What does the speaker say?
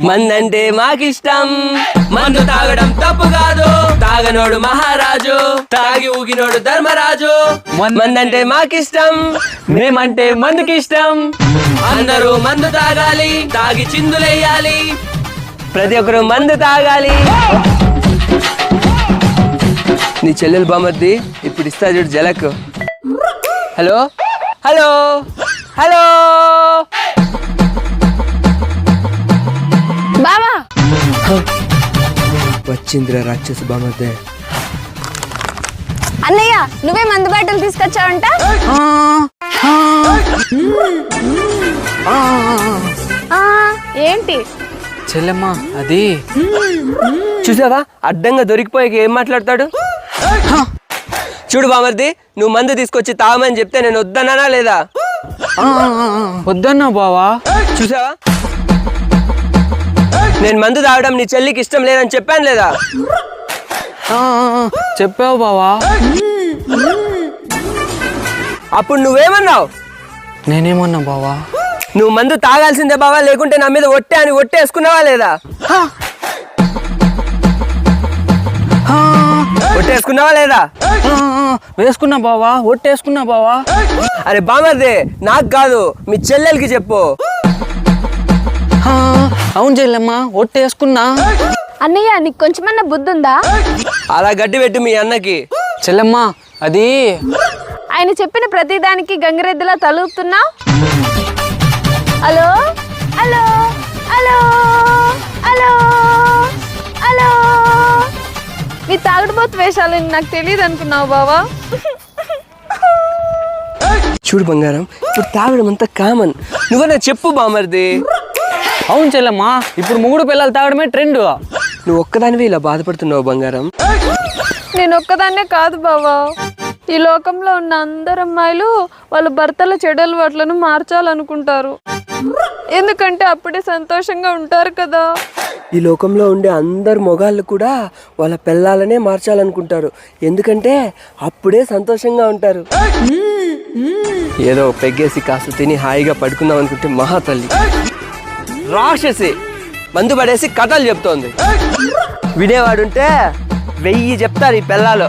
మందంటే మాకిష్టం, మందు తాగడం తప్పు కాదు, తాగనోడు మహారాజు, తాగి ఊగినోడు ధర్మరాజు. మందంటే మాకిష్టం, మేమంటే మందుకిష్టం. అందరూ మందు తాగాలి, తాగి చిందులేయాలి, ప్రతి ఒక్కరు మందు తాగాలి. నీ చెల్లెలు బామర్ది ఇప్పుడు ఇస్తా చూడు జలక్. హలో హలో హలో బావా వచ్చిందిరా రాక్షసు బామర్దే. అన్నయ్య నువ్వే మందు బాటలు తీసుకొచ్చావంట. ఏంటి చెల్లెమ్మ అది చూసావా అడ్డంగా దొరికిపోయాక ఏం మాట్లాడతాడు. చూడు బామర్ది, నువ్వు మందు తీసుకొచ్చి తాగమని చెప్తే నేను వద్దన్నానా లేదా? వద్దన్నా బావా. చూసావా నేను మందు తాగడం నీ చెల్లికి ఇష్టం లేదని చెప్పాను లేదా? చెప్పావు బావా. అప్పుడు నువ్వేమన్నావు? నేనేమన్నా బావా? నువ్వు మందు తాగాల్సిందే బావా, లేకుంటే నా మీద ఒట్టే అని ఒట్టేసుకున్నావా లేదా? ఒట్టేసుకున్నావా లేదా? వేసుకున్నా బావా, ఒట్టేసుకున్నా బావా. అరే బామర్దే, నాకు కాదు మీ చెల్లెలకి చెప్పు. అవును చెల్లెమ్మా, ఒట్టేసుకున్నా. అన్నయ్య నీకు కొంచెమన్నా బుద్ధి ఉందా? అలా గడ్డి పెట్టు మీ అన్నకి. చెల్లెమ్మా అది ఆయన చెప్పిన ప్రతిదానికి గంగిరెద్దులా తలూపుతున్నా. Hello hello hello hello hello నీ తాగుడుబోతు వేషాలని నాకు తెలియదు అనుకున్నావు బావా. చూడు బంగారం, ఇప్పుడు తాగడం అంతా కామన్. నువ్వన్నా చెప్పు బామర్ది. అవును చెల్లెమ్మా, ఇప్పుడు మొగుడు పిల్లలు తాగడమే ట్రెండ్. నువ్వు ఒక్కదానివి ఇలా బాధపడుతున్నావు బంగారం. నేను ఒక్కదాన్నే కాదు బావా, ఈ లోకంలో ఉన్న అందరు అమ్మాయిలు వాళ్ళ భర్తల చెడు అలవాట్లను మార్చాలనుకుంటారు. ఎందుకంటే అప్పుడే సంతోషంగా ఉంటారు కదా. ఈ లోకంలో ఉండే అందరు మొగాళ్ళు కూడా వాళ్ళ పిల్లలనే మార్చాలనుకుంటారు, ఎందుకంటే అప్పుడే సంతోషంగా ఉంటారు. ఏదో పెగ్గేసి కాస్త తిని హాయిగా పడుకుందాం అనుకుంటే మహా తల్లి రాక్షసి మందు పడేసి కథలు చెప్తోంది. వినేవాడుంటే 1000 చెప్తారు ఈ పిల్లలు.